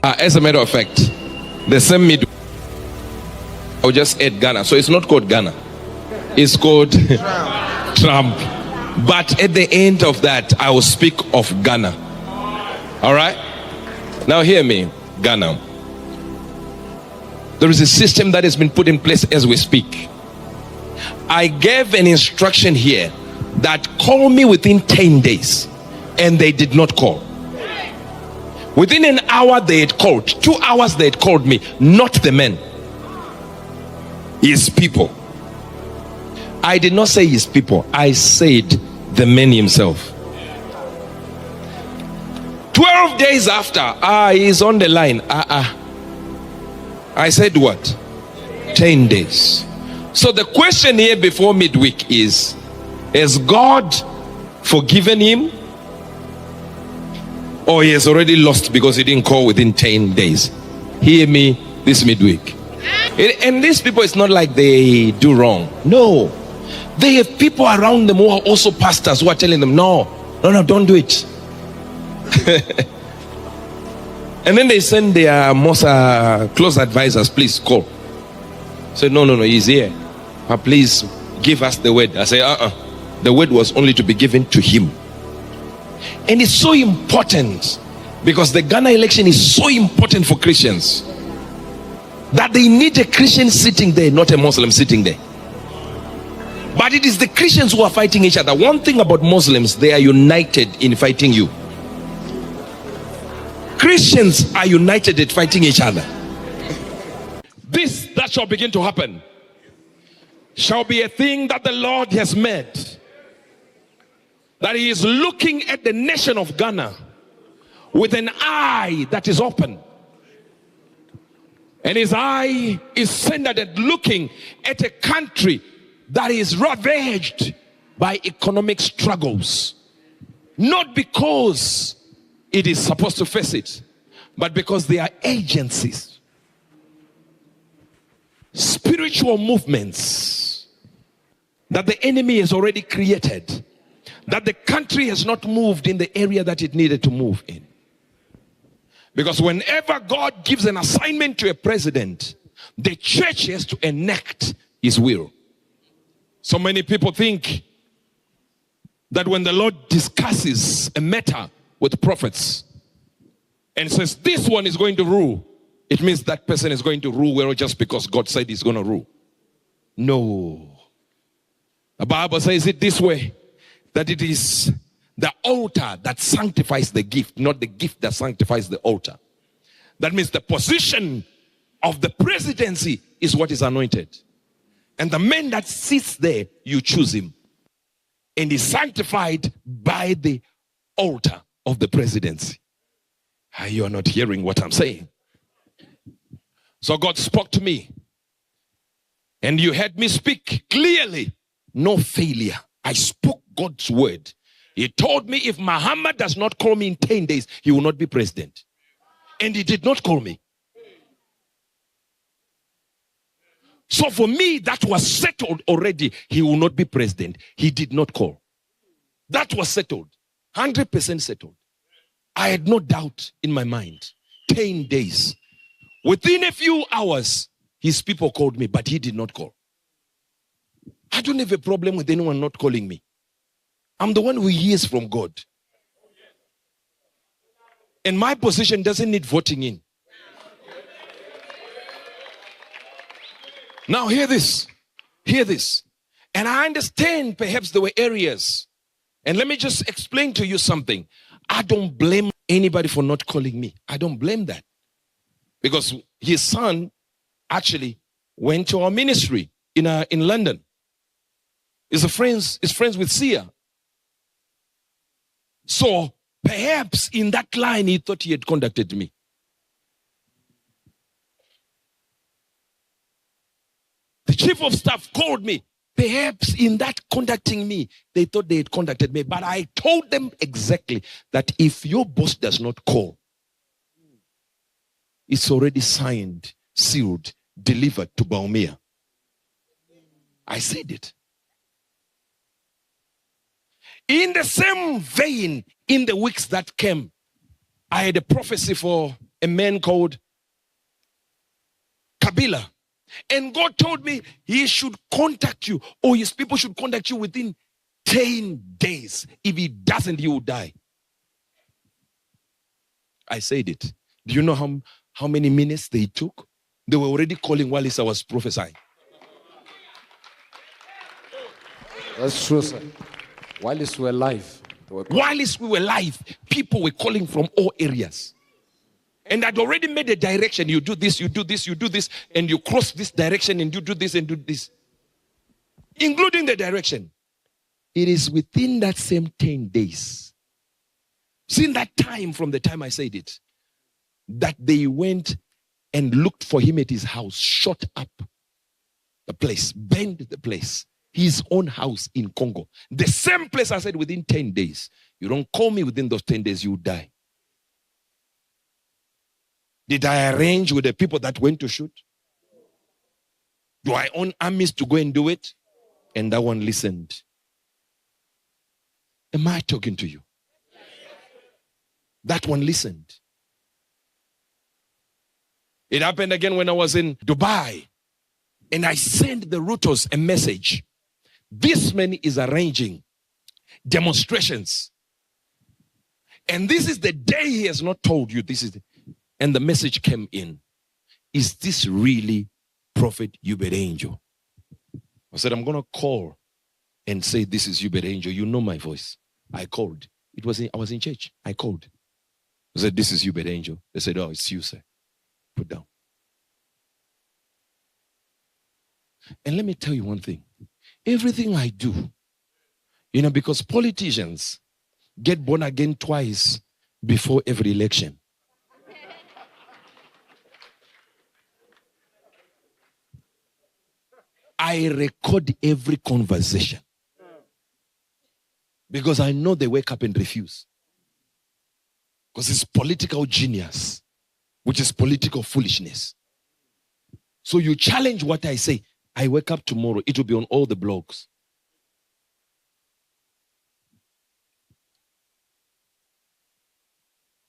As a matter of fact, the same midweek, I'll just add Ghana. So it's not called Ghana. It's called Trump. But at the end of that, I will speak of Ghana. All right? Now hear me, Ghana. There is a system that has been put in place as we speak. I gave an instruction here that call me within 10 days, and they did not call. Within an hour they had called. 2 hours they had called me, not the men, his people. I did not say his people, I said the man himself. 12 days after, he's on the line. I said what? 10 days. So the question here before midweek is, has God forgiven him? Or he has already lost because he didn't call within 10 days? Hear me this midweek. And these people, it's not like they do wrong. No. They have people around them who are also pastors who are telling them, no, don't do it. And then they send their most close advisors, please call. Say, no, he's here. But please give us the word. I say, the word was only to be given to him. And it's so important because the Ghana election is so important for Christians that they need a Christian sitting there, not a Muslim sitting there. But it is the Christians who are fighting each other. One thing about Muslims, they are united in fighting you. Christians are united in fighting each other. This that shall begin to happen shall be a thing that the Lord has made. That he is looking at the nation of Ghana with an eye that is open. And his eye is centered at looking at a country that is ravaged by economic struggles. Not because it is supposed to face it, but because they are agencies, spiritual movements that the enemy has already created, that the country has not moved in the area that it needed to move in. Because whenever God gives an assignment to a president, the church has to enact his will. So many people think that when the Lord discusses a matter with prophets and says this one is going to rule, it means that person is going to rule well just because God said he's going to rule. No. The Bible says it this way, that it is the altar that sanctifies the gift, not the gift that sanctifies the altar. That means the position of the presidency is what is anointed. And the man that sits there, you choose him. And is sanctified by the altar of the presidency. You are not hearing what I'm saying. So God spoke to me. And you heard me speak clearly. No failure. I spoke God's word. He told me if Muhammad does not call me in 10 days, he will not be president. And he did not call me. So for me, that was settled already. He will not be president. He did not call. That was settled. 100% settled. I had no doubt in my mind. 10 days. Within a few hours, his people called me, but he did not call. I don't have a problem with anyone not calling me. I'm the one who hears from God. And my position doesn't need voting in. Now hear this. Hear this. And I understand perhaps there were areas. And let me just explain to you something. I don't blame anybody for not calling me. I don't blame that. Because his son actually went to our ministry in London. He's friends with Sia. So perhaps in that line he thought he had contacted me. The chief of staff called me. Perhaps in that contacting me, they thought they had contacted me. But I told them exactly that if your boss does not call, it's already signed, sealed, delivered to Baumea. I said it. In the same vein, in the weeks that came, I had a prophecy for a man called Kabila. And God told me he should contact you, or his people should contact you within 10 days. If he doesn't, he will die. I said it. Do you know how many minutes they took? They were already calling while I was prophesying. That's true, sir. While we were live. While we were live, people were calling from all areas. And I'd already made a direction. You do this, you do this, you do this, and you cross this direction, and you do this and do this. Including the direction. It is within that same 10 days. Since that time, from the time I said it, that they went and looked for him at his house, shot up the place, burned the place, his own house in Congo. The same place I said within 10 days. You don't call me within those 10 days, you die. Did I arrange with the people that went to shoot? Do I own armies to go and do it? And that one listened. Am I talking to you? That one listened. It happened again when I was in Dubai. And I sent the routers a message. This man is arranging demonstrations. And this is the day he has not told you. And the message came in. Is this really Prophet Uebert Angel? I said, I'm going to call and say, this is Uebert Angel. You know my voice. I called. I was in church. I called. I said, this is Uebert Angel. They said, oh, it's you, sir. Put down. And let me tell you one thing. Everything I do, because politicians get born again twice before every election. I record every conversation. Because I know they wake up and refuse. Because it's political genius, which is political foolishness. So you challenge what I say. I wake up tomorrow, it will be on all the blogs.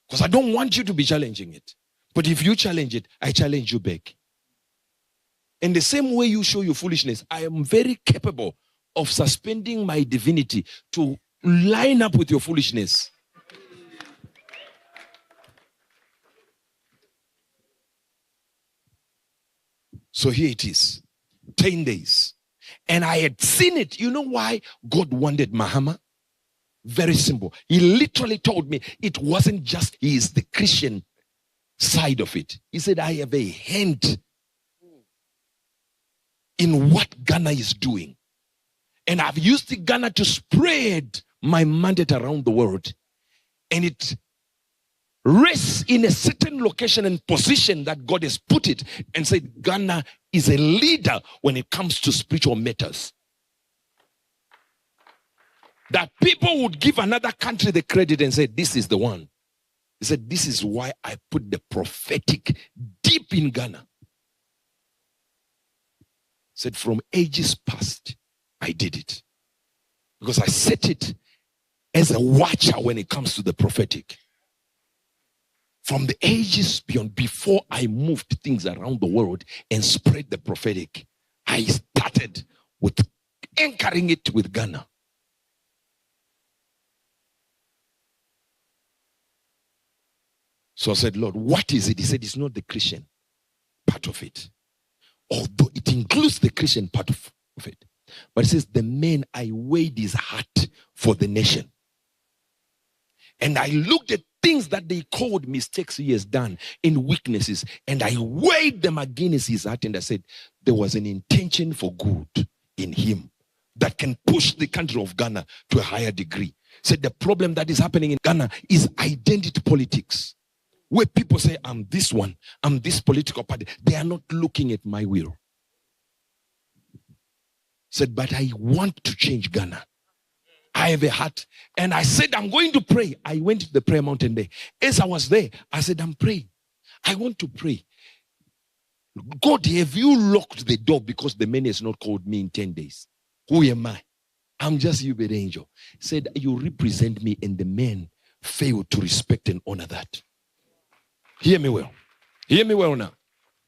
Because I don't want you to be challenging it. But if you challenge it, I challenge you back. In the same way you show your foolishness, I am very capable of suspending my divinity to line up with your foolishness. So here it is. 10 days. And I had seen it. You know why God wanted Mahama? Very simple. He literally told me it wasn't just he is the Christian side of it. He said, I have a hand in what Ghana is doing. And I've used the Ghana to spread my mandate around the world. And it rests in a certain location and position that God has put it, and said Ghana is a leader when it comes to spiritual matters. That people would give another country the credit and say, this is the one. He said, this is why I put the prophetic deep in Ghana. He said, from ages past, I did it. Because I set it as a watcher when it comes to the prophetic. From the ages beyond, before I moved things around the world and spread the prophetic, I started with anchoring it with Ghana. So I said, Lord, what is it? He said, it's not the Christian part of it. Although it includes the Christian part of it. But it says, the man, I weighed his heart for the nation. And I looked at things that they called mistakes he has done in weaknesses, and I weighed them against his heart, and I said, there was an intention for good in him that can push the country of Ghana to a higher degree. Said the problem that is happening in Ghana is identity politics, where people say, I'm this one, I'm this political party. They are not looking at my will. Said, but I want to change Ghana. I have a heart. And I said, I'm going to pray. I went to the prayer mountain there. As I was there, I said, I'm praying. I want to pray. God, have you locked the door because the man has not called me in 10 days? Who am I? I'm just Uebert Angel. Said, you represent me, and the man failed to respect and honor that. Hear me well. Hear me well now.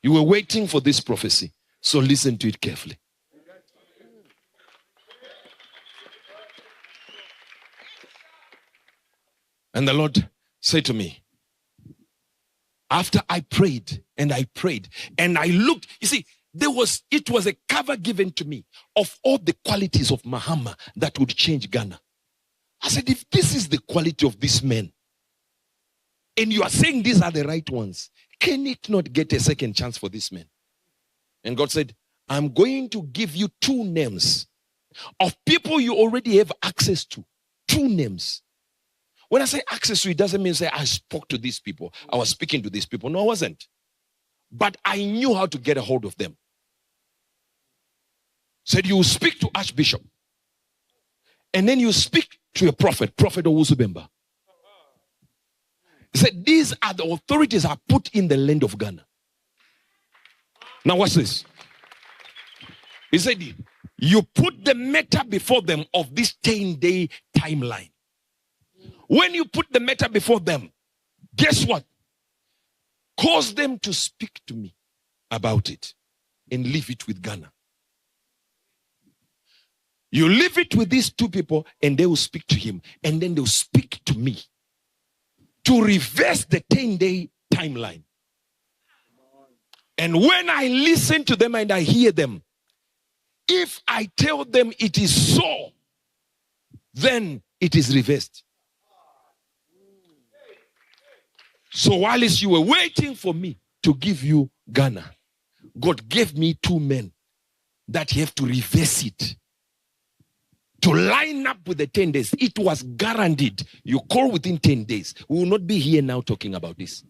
You were waiting for this prophecy, so listen to it carefully. And the Lord said to me, after I prayed and I looked, you see, it was a cover given to me of all the qualities of Mahama that would change Ghana. I said, if this is the quality of this man, and you are saying these are the right ones, can it not get a second chance for this man? And God said, I'm going to give you 2 names of people you already have access to. 2 names. When I say access to, it doesn't mean say I spoke to these people. I was speaking to these people. No, I wasn't. But I knew how to get a hold of them. Said you speak to Archbishop. And then you speak to a prophet, Prophet Owusubemba. He said these are the authorities I put in the land of Ghana. Now watch this. He said you put the matter before them of this 10-day timeline. When you put the matter before them, guess what? Cause them to speak to me about it and leave it with Ghana. You leave it with these 2 people and they will speak to him and then they'll speak to me to reverse the 10-day timeline. And when I listen to them and I hear them, if I tell them it is so, then it is reversed. So while you were waiting for me to give you Ghana, God gave me 2 men that you have to reverse it. To line up with the 10 days. It was guaranteed. You call within 10 days. We will not be here now talking about this.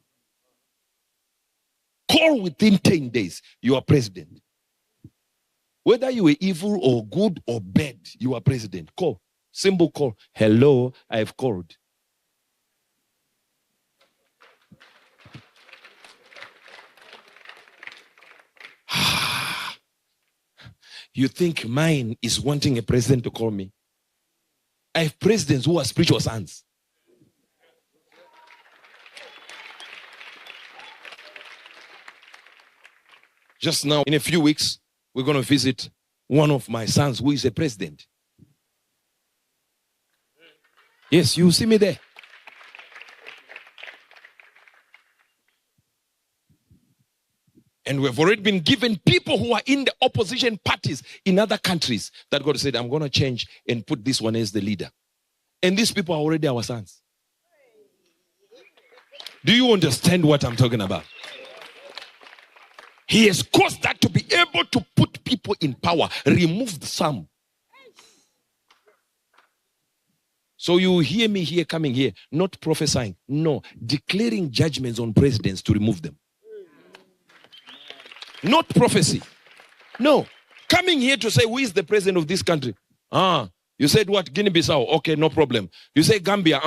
Call within 10 days. You are president. Whether you were evil or good or bad, you are president. Call. Simple call. Hello, I have called. You think mine is wanting a president to call me? I have presidents who are spiritual sons. Just now, in a few weeks, we're going to visit one of my sons who is a president. Yes, you see me there. And we've already been given people who are in the opposition parties in other countries that God said, I'm going to change and put this one as the leader. And these people are already our sons. Do you understand what I'm talking about? He has caused that to be able to put people in power, remove some. So you hear me here coming here, not prophesying, no, declaring judgments on presidents to remove them. Not prophecy. No. Coming here to say, who is the president of this country? You said what? Guinea-Bissau. Okay, no problem. You say Gambia.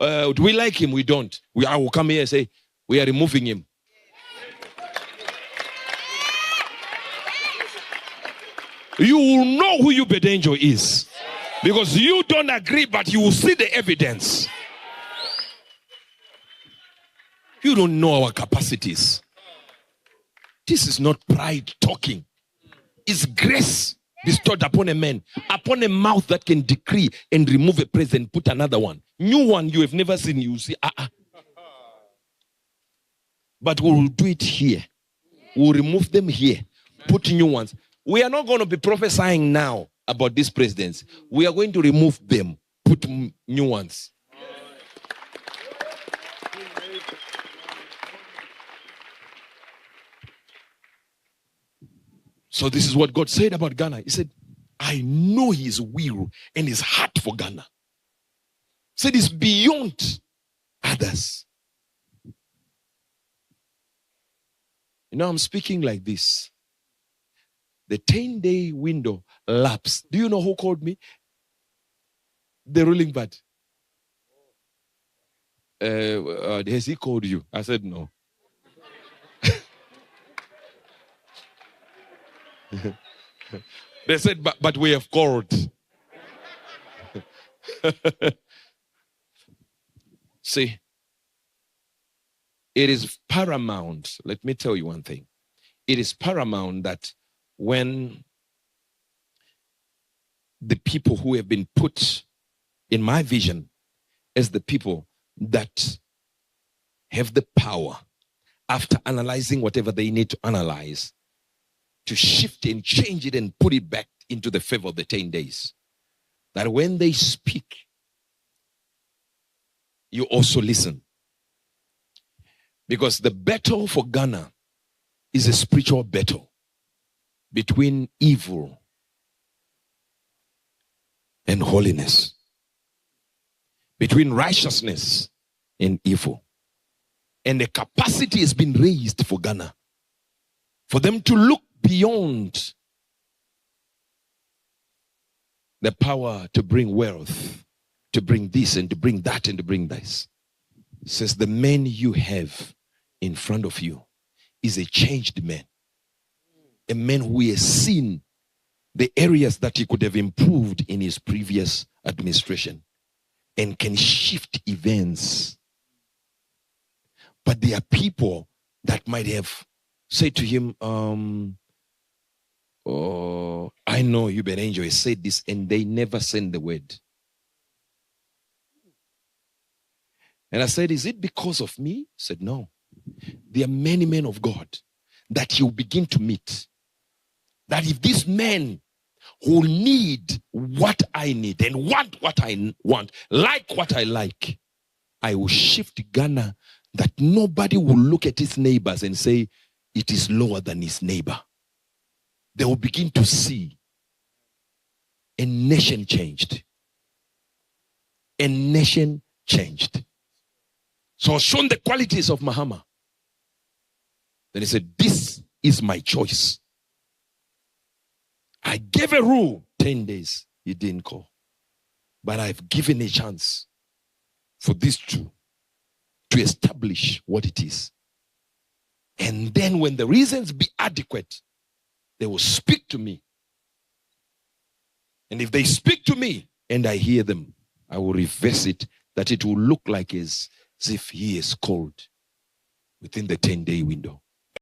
Do we like him? We don't. I will come here and say, we are removing him. You will know who Uebert Angel is. Because you don't agree, but you will see the evidence. You don't know our capacities. This is not pride talking. It's grace bestowed upon a man, upon a mouth that can decree and remove a president, put another one. New one you have never seen, you see. But we will do it here. We will remove them here, put new ones. We are not going to be prophesying now about these presidents. We are going to remove them, put new ones. So this is what God said about Ghana. He said, I know his will and his heart for Ghana. He said it's beyond others. You know, I'm speaking like this. The 10-day window lapsed. Do you know who called me? The ruling party. Has he called you? I said no. They said, but we have called. See, It is paramount. Let me tell you one thing. It is paramount that when the people who have been put in my vision as the people that have the power, after analyzing whatever they need to analyze, to shift and change it and put it back into the favor of the 10 days, that when they speak, you also listen. Because the battle for Ghana is a spiritual battle between evil and holiness, between righteousness and evil. And the capacity has been raised for Ghana, for them to look beyond the power to bring wealth, to bring this and to bring that and to bring this. It says the man you have in front of you is a changed man. A man who has seen the areas that he could have improved in his previous administration and can shift events. But there are people that might have said to him, oh, I know Uebert Angel has said this, and they never send the word. And I said, is it because of me? He said, no. There are many men of God that you begin to meet. That if this man who need what I need and want what I want, like what I like, I will shift Ghana that nobody will look at his neighbors and say it is lower than his neighbor. They will begin to see a nation changed. A nation changed. So I was shown the qualities of Mahama. Then he said, this is my choice. I gave a rule, 10 days. He didn't call. But I've given a chance for these two to establish what it is. And then when the reasons be adequate, they will speak to me. And if they speak to me and I hear them, I will reverse it, that it will look like as if he is called within the 10-day window.